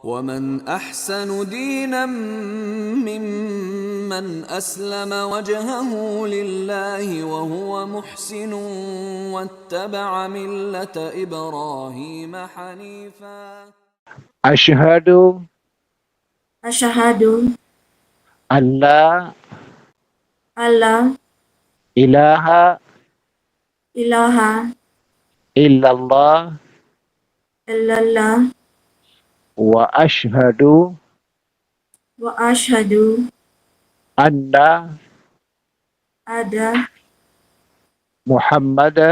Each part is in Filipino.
ومن أحسن دينا ممن أسلم وجهه لله وهو محسن واتبع ملة إبراهيم حنيفا. أشهد أشهد أن لا أن لا إله إله إلا الله إلا الله وأشهد وأشهد أن أن محمدا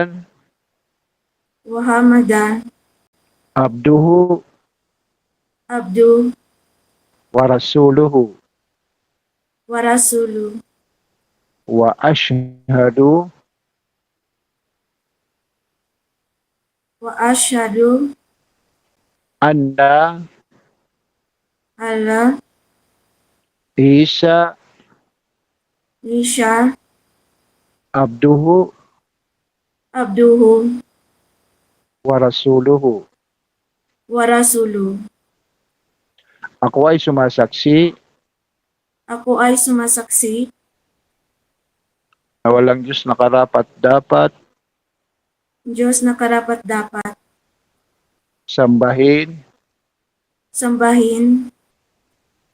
محمدا عبده عبده ورسوله ورسوله وأشهد وأشهد أن أن عيسى عيسى عبده عبده ورسوله. ورسوله. Ako ay sumasaksi Ako ay sumasaksi na walang Diyos na karapat-dapat Diyos na karapat-dapat sambahin sambahin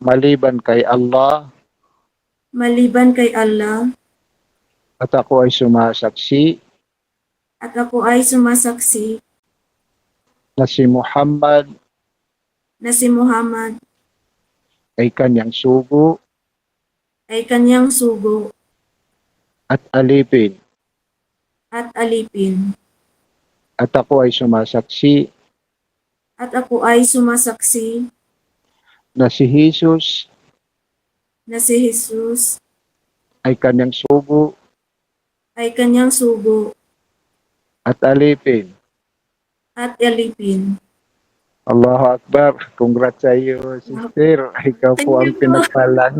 maliban kay Allah, maliban kay Allah, at ako ay sumasaksi at ako ay sumasaksi na si Muhammad na si Muhammad ay kanyang sugo ay kanyang sugo at alipin. at alipin. At ako ay sumasaksi At ako ay sumasaksi na si Jesus na si Jesus ay kanyang sugo ay kanyang sugo at alipin. at alipin. Allahu Akbar. Congrats sa iyo, sister. Ikaw Thank po you ang po. pinagpalang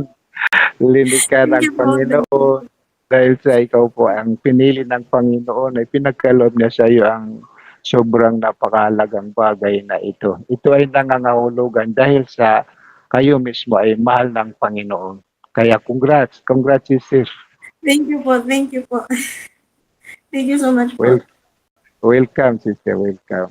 lilikha Thank ng you po. Panginoon. Dahil sa ikaw po ang pinili ng Panginoon ay pinagkaloob niya sa iyo ang sobrang napakahalagang bagay na ito. Ito ay nangangahulugan dahil sa kayo mismo ay mahal ng Panginoon. Kaya congrats. Congrats, sister. Thank you po. Thank you po. Thank you so much po. Welcome, sister. Welcome.